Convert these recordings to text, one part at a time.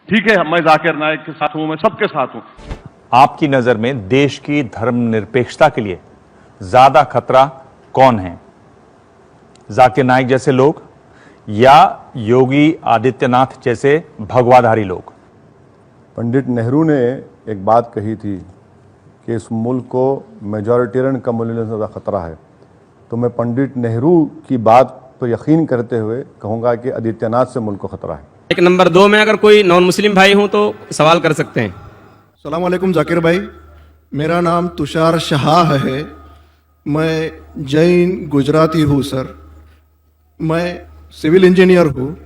ठीक है, मैं जाकिर नाइक के साथ हूं, मैं सबके साथ हूं। आपकी नजर में देश की धर्मनिरपेक्षता के लिए ज्यादा खतरा कौन है, जाकिर नाइक जैसे लोग या योगी आदित्यनाथ जैसे भगवाधारी लोग? पंडित नेहरू ने एक बात कही थी कि इस मुल्क को मेजॉरिटेरियन कम्युनिज्म से ज़्यादा खतरा है। तो मैं पंडित नेहरू की बात पर यकीन करते हुए कहूँगा कि आदित्यनाथ से मुल्क को खतरा है। एक नंबर 2 में अगर कोई नॉन मुस्लिम भाई हो तो सवाल कर सकते हैं। सलाम वालेकुम जाकिर भाई, मेरा नाम तुषार शाह है। मैं जैन गुजराती हूँ सर। मैं सिविल इंजीनियर हूँ,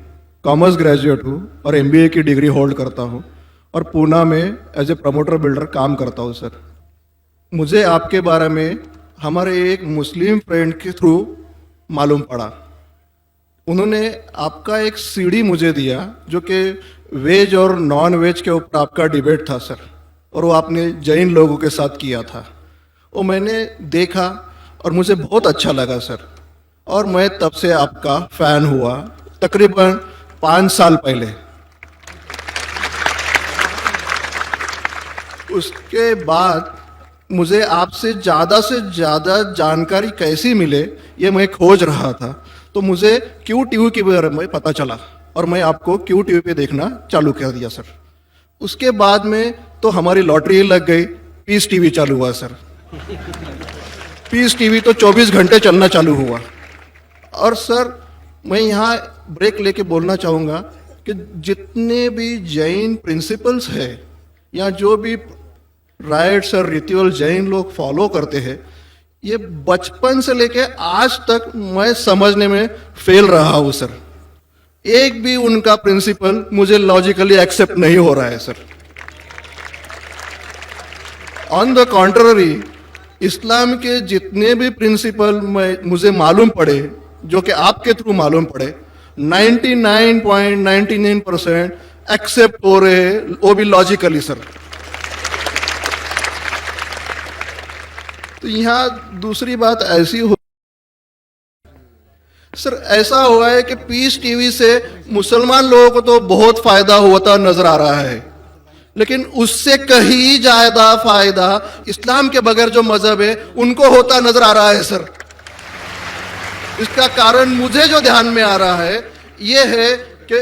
कॉमर्स ग्रेजुएट हूँ और MBA की डिग्री होल्ड करता हूँ और पूना में एज ए प्रमोटर बिल्डर काम करता हूँ सर। मुझे आपके बारे में हमारे एक मुस्लिम फ्रेंड के थ्रू मालूम पड़ा। उन्होंने आपका एक CD मुझे दिया जो कि वेज और नॉन वेज के ऊपर आपका डिबेट था सर, और वो आपने जैन लोगों के साथ किया था। वो मैंने देखा और मुझे बहुत अच्छा लगा सर, और मैं तब से आपका फ़ैन हुआ तकरीबन 5 साल पहले। उसके बाद मुझे आपसे ज़्यादा जानकारी कैसी मिले ये मैं खोज रहा था, तो मुझे QTV के बारे में पता चला और मैं आपको QTV पे देखना चालू कर दिया सर। उसके बाद में तो हमारी लॉटरी लग गई, पीस TV चालू हुआ सर। पीस TV तो 24 घंटे चलना चालू हुआ। और सर मैं यहाँ ब्रेक लेके बोलना चाहूँगा कि जितने भी जैन प्रिंसिपल्स है या जो भी राइट्स और रिचुअल जैन लोग फॉलो करते हैं, ये बचपन से लेके आज तक मैं समझने में फेल रहा हूँ सर। एक भी उनका प्रिंसिपल मुझे लॉजिकली एक्सेप्ट नहीं हो रहा है सर। ऑन द कॉन्ट्ररी, इस्लाम के जितने भी प्रिंसिपल मुझे मालूम पड़े, जो कि आपके थ्रू मालूम पड़े, 99.99% एक्सेप्ट हो रहे हैं, वो भी लॉजिकली सर। तो यहाँ दूसरी बात ऐसी हो सर, ऐसा हुआ है कि पीस TV से मुसलमान लोगों को तो बहुत फायदा होता नजर आ रहा है, लेकिन उससे कहीं ज्यादा फायदा इस्लाम के बगैर जो मजहब है उनको होता नजर आ रहा है सर। इसका कारण मुझे जो ध्यान में आ रहा है ये है कि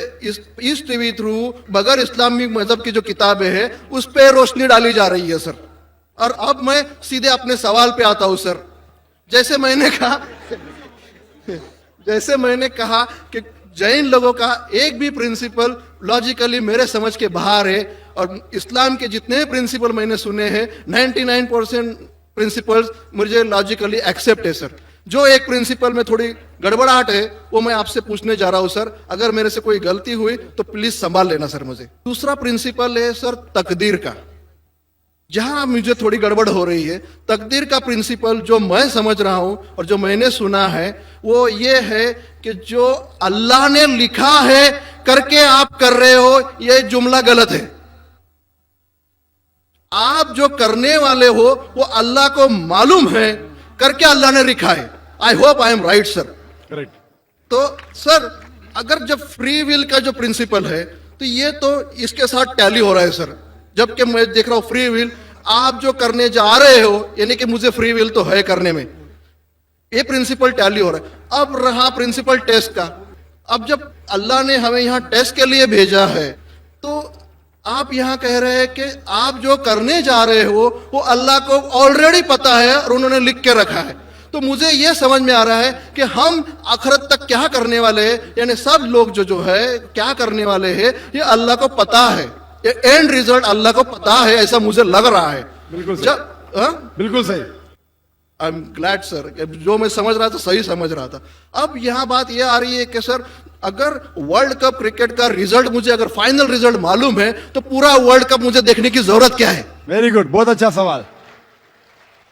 इस TV थ्रू बगैर इस्लामी मजहब की जो किताबें हैं उस पर रोशनी डाली जा रही है सर। और अब मैं सीधे अपने सवाल पे आता हूं सर। जैसे मैंने कहा कि जैन लोगों का एक भी प्रिंसिपल लॉजिकली मेरे समझ के बाहर है, और इस्लाम के जितने प्रिंसिपल मैंने सुने हैं 99% प्रिंसिपल्स मुझे लॉजिकली एक्सेप्ट है सर। जो एक प्रिंसिपल में थोड़ी गड़बड़ाहट है वो मैं आपसे पूछने जा रहा हूं सर। अगर मेरे से कोई गलती हुई तो प्लीज संभाल लेना सर मुझे। दूसरा प्रिंसिपल है सर तकदीर का, जहां मुझे थोड़ी गड़बड़ हो रही है। तकदीर का प्रिंसिपल जो मैं समझ रहा हूं और जो मैंने सुना है वो ये है कि जो अल्लाह ने लिखा है करके आप कर रहे हो, ये जुमला गलत है। आप जो करने वाले हो वो अल्लाह को मालूम है करके अल्लाह ने लिखा है। I hope I am right sir. Correct. तो सर अगर जब फ्री विल का जो प्रिंसिपल है तो ये तो इसके साथ टैली हो रहा है सर। जबकि मैं देख रहा हूं फ्री विल, आप जो करने जा रहे हो यानी कि मुझे फ्री विल तो है करने में, ये प्रिंसिपल टैली हो रहा है। अब रहा प्रिंसिपल टेस्ट का। अब जब अल्लाह ने हमें यहां टेस्ट के लिए भेजा है तो आप यहां कह रहे हैं कि आप जो करने जा रहे हो वो अल्लाह को ऑलरेडी पता है और उन्होंने लिख के रखा है। तो मुझे यह समझ में आ रहा है कि हम आखिरत तक क्या करने वाले हैं, यानी सब लोग जो है क्या करने वाले हैं ये अल्लाह को पता है। ये एंड रिजल्ट अल्लाह को पता है, ऐसा मुझे लग रहा है। बिल्कुल सही। बिल्कुल सही। आई एम ग्लैड सर, जो मैं समझ रहा था सही समझ रहा था। अब यहाँ बात यह आ रही है कि सर अगर वर्ल्ड कप क्रिकेट का रिजल्ट मुझे अगर फाइनल रिजल्ट मालूम है तो पूरा वर्ल्ड कप मुझे देखने की जरूरत क्या है? वेरी गुड, बहुत अच्छा सवाल।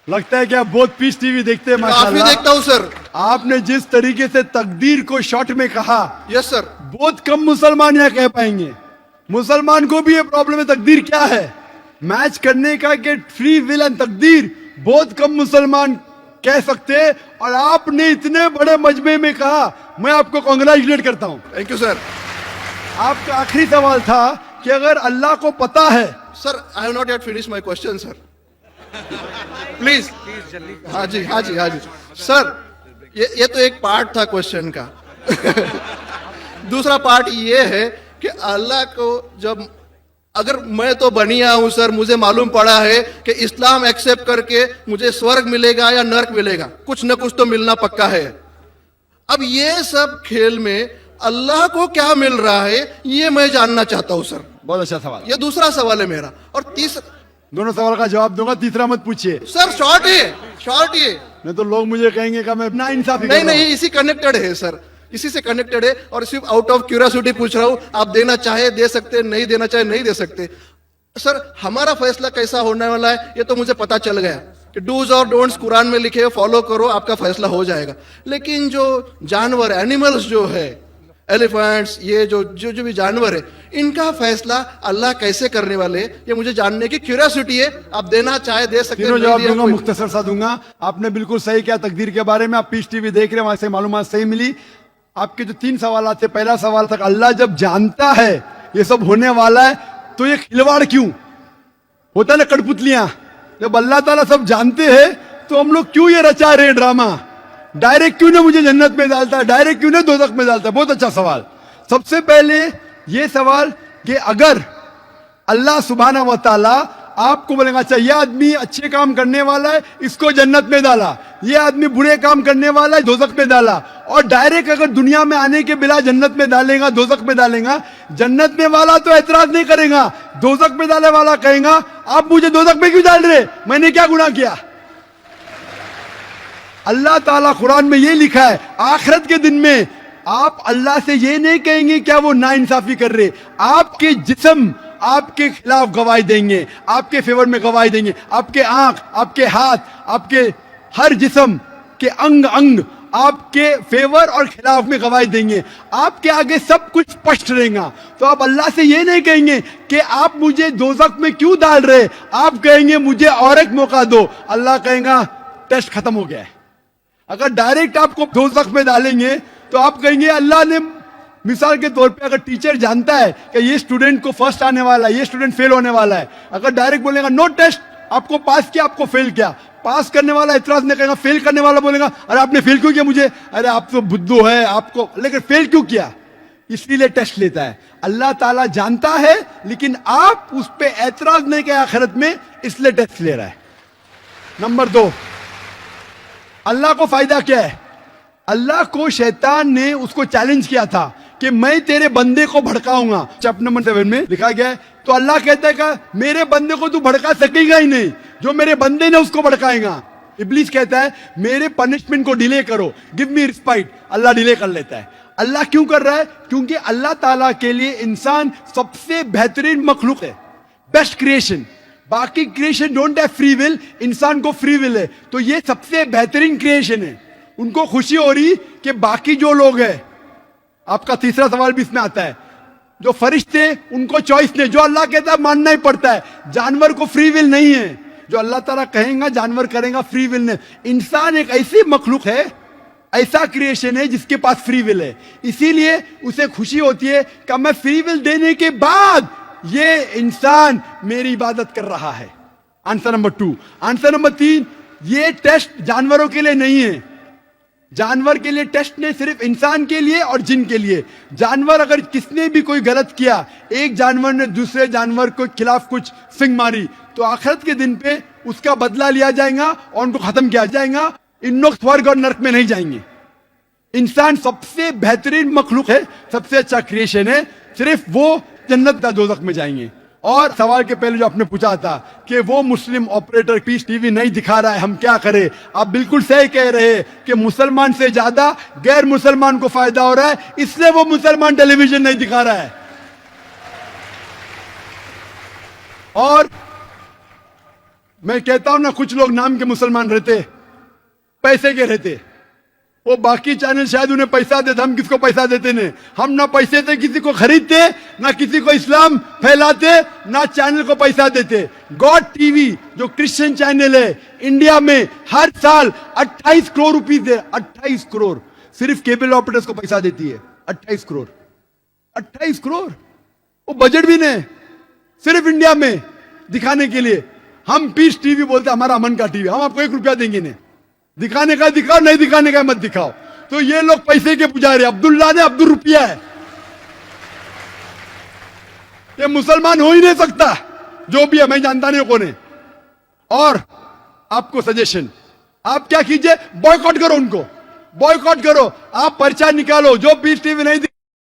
लगता है कि आप बहुत पीस TV देखते हैं। काफी देखता हूं सर। आपने जिस तरीके से तकदीर को शॉर्ट में कहा, यस सर, बहुत कम मुसलमान यह कह पाएंगे। मुसलमान को भी ये प्रॉब्लम है तकदीर क्या है, मैच करने का कि फ्री विल एंड तकदीर बहुत कम मुसलमान कह सकते हैं। और आपने इतने बड़े मजमे में कहा, मैं आपको कांग्रेचुलेट करता हूं। Thank you sir. आपका आखिरी सवाल था कि अगर अल्लाह को पता है, sir I have not yet finish my question sir, please हाँ जी हाँ जी हाँ जी सर, ये तो एक पार्ट था क्वेश्चन का। दूसरा पार्ट ये है कि अल्लाह को जब, अगर मैं तो बनिया हूं सर, मुझे मालूम पड़ा है कि इस्लाम एक्सेप्ट करके मुझे स्वर्ग मिलेगा या नर्क मिलेगा, कुछ न कुछ तो मिलना पक्का है। अब ये सब खेल में अल्लाह को क्या मिल रहा है ये मैं जानना चाहता हूं सर। बहुत अच्छा सवाल, ये दूसरा सवाल है मेरा। और तीसरा, दोनों सवाल का जवाब दूंगा, तीसरा मत पूछिए सर शॉर्ट है नहीं तो लोग मुझे कहेंगे कि मैं ना इंसाफी कर नहीं रहा हूं। नहीं, इसी कनेक्टेड है सर, इसी से कनेक्टेड है, और सिर्फ आउट ऑफ क्यूरियोसिटी पूछ रहा हूं। आप देना चाहे दे सकते, नहीं देना चाहे नहीं दे सकते। सर हमारा फैसला कैसा होने वाला है ये तो मुझे पता चल गया कि डूज और डोंट्स कुरान में लिखे, फॉलो करो, आपका फैसला हो जाएगा। लेकिन जो जानवर, एनिमल्स जो है, एलिफेंट्स, ये जो जो जो भी जानवर है, इनका फैसला अल्लाह कैसे करने वाले, ये मुझे जानने की क्यूरियोसिटी है। आप देना चाहे दे सकते हैं, तीनों नहीं जवाब दिया दूंगा, कोई- मुख्तसर सा दूंगा। आपने बिल्कुल सही किया तकदीर के बारे में, आप पीस टीवी देख रहे हैं, वहां से मालूमात सही मिली। आपके जो 3 सवाल थे, पहला सवाल था अल्लाह जब जानता है ये सब होने वाला है तो ये खिलवाड़ क्यों होता है ना, कठपुतलियां, जब अल्लाह ताला सब जानते हैं तो हम लोग क्यों ये रचा रहे ड्रामा, डायरेक्ट क्यों ना मुझे जन्नत में डालता है, डायरेक्ट क्यों ना दोजख में डालता है। बहुत अच्छा सवाल। सबसे पहले ये सवाल कि अगर अल्लाह सुब्हाना व तआला आपको बोलेगा अच्छा ये आदमी अच्छे काम करने वाला है, इसको जन्नत में डाला, ये आदमी बुरे काम करने वाला है, दोजख में डाला, और डायरेक्ट अगर दुनिया में आने के बिना जन्नत में डालेगा, दोजख में डालेगा, जन्नत में वाला तो एतराज नहीं करेगा, दोजख में डालने वाला कहेगा आप मुझे दोजख में क्यों डाल रहे, मैंने क्या गुनाह किया। अल्लाह ताला कुरान में ये लिखा है, आखिरत के दिन में आप अल्लाह से ये नहीं कहेंगे क्या वो नाइंसाफी कर रहे, आपके जिस्म आपके खिलाफ गवाही देंगे, आपके फेवर में गवाही देंगे, आपके आंख, आपके हाथ, आपके हर जिस्म के अंग अंग आपके फेवर और खिलाफ में गवाही देंगे, आपके आगे सब कुछ स्पष्ट रहेगा। तो आप अल्लाह से ये नहीं कहेंगे कि आप मुझे दोजख में क्यों डाल रहे, आप कहेंगे मुझे और एक मौका दो। अल्लाह कहेगा टेस्ट खत्म हो गया है। अगर डायरेक्ट आपको दोजख में डालेंगे तो आप कहेंगे अल्लाह ने, मिसाल के तौर पे अगर टीचर जानता है कि ये स्टूडेंट को फर्स्ट आने वाला है, ये स्टूडेंट फेल होने वाला है, अगर डायरेक्ट बोलेगा नो टेस्ट, आपको पास किया, आपको फेल किया, पास करने वाला एतराज नहीं करेगा, फेल करने वाला बोलेगा अरे आपने फेल क्यों किया मुझे, अरे आप तो बुद्धू है आपको, लेकिन फेल क्यों किया, इसलिए टेस्ट लेता है। अल्लाह ताला जानता है लेकिन आप उस पर एतराज नहीं किया आखिरत में, इसलिए टेस्ट ले रहा है। नंबर 2, अल्लाह को फायदा क्या है। अल्लाह को शैतान ने उसको चैलेंज किया था कि मैं तेरे बंदे को भड़काऊंगा, चैप्टर नंबर 7 में लिखा गया है। तो अल्लाह कहता है कि मेरे बंदे को तू भड़का सकेगा ही नहीं, जो मेरे बंदे ने उसको भड़काएगा। इब्लीस कहता है मेरे पनिशमेंट को डिले करो, गिव मी रिस्पाइट, अल्लाह डिले कर लेता है। अल्लाह क्यों कर रहा है, क्योंकि अल्लाह ताला के लिए इंसान सबसे बेहतरीन मखलूक है, बेस्ट क्रिएशन। बाकी creation don't have free will, इंसान को फ्री विल है, तो ये सबसे बेहतरीन क्रिएशन है। उनको खुशी हो रही कि बाकी जो लोग हैं, आपका तीसरा सवाल भी इसमें आता है, जो फरिश्ते उनको चॉइस नहीं, जो अल्लाह कहता है मानना ही पड़ता है, जानवर को फ्री विल नहीं है, जो अल्लाह ताला कहेगा जानवर करेगा, फ्री विल नहीं। इंसान एक ऐसी मखलूक है, ऐसा क्रिएशन है जिसके पास फ्री विल है, इसीलिए उसे खुशी होती है कि मैं फ्री विल देने के बाद ये इंसान मेरी इबादत कर रहा है। Answer number 2। आंसर नंबर 3, ये टेस्ट जानवरों के लिए नहीं है, जानवर के लिए टेस्ट नहीं, सिर्फ इंसान के लिए और जिन के लिए। जानवर अगर किसने भी कोई गलत किया, एक जानवर ने दूसरे जानवर के खिलाफ कुछ सिंग मारी, तो आखिरत के दिन पे उसका बदला लिया जाएगा और उनको खत्म किया जाएगा। इन लोग स्वर्ग और नरक में नहीं जाएंगे। इंसान सबसे बेहतरीन मखलूक है, सबसे अच्छा क्रिएशन है, सिर्फ वो जन्नत या दोजख में जाएंगे। और सवाल के पहले जो आपने पूछा था कि वो मुस्लिम ऑपरेटर पीस टीवी नहीं दिखा रहा है, हम क्या करें, आप बिल्कुल सही कह रहे हैं कि मुसलमान से ज्यादा गैर मुसलमान को फायदा हो रहा है, इसलिए वो मुसलमान टेलीविजन नहीं दिखा रहा है। और मैं कहता हूं ना, कुछ लोग नाम के मुसलमान रहते, पैसे के रहते, वो बाकी चैनल शायद उन्हें पैसा देते, हम किसको पैसा देते नहीं, हम ना पैसे से किसी को खरीदते, ना किसी को इस्लाम फैलाते, ना चैनल को पैसा देते। गॉड टीवी जो क्रिश्चियन चैनल है इंडिया में हर साल 28 करोड़ रुपीस दे, 28 करोड़ सिर्फ केबल ऑपरेटर्स को पैसा देती है, 28 करोड़ 28 करोड़। वो बजट भी नहीं, सिर्फ इंडिया में दिखाने के लिए। हम पीस टीवी बोलते, हमारा अमन का टीवी, हम आपको 1 रुपया देंगे नहीं, दिखाने का दिखाओ, नहीं दिखाने का मत दिखाओ। तो ये लोग पैसे के पुजारी, अब्दुल्ला ने अब्दुल रुपया है, ये मुसलमान हो ही नहीं सकता, जो भी है, मैं जानता नहीं कौन है। और आपको सजेशन, आप क्या कीजिए, बॉयकॉट करो उनको, बॉयकॉट करो, आप पर्चा निकालो, जो पीस टीवी नहीं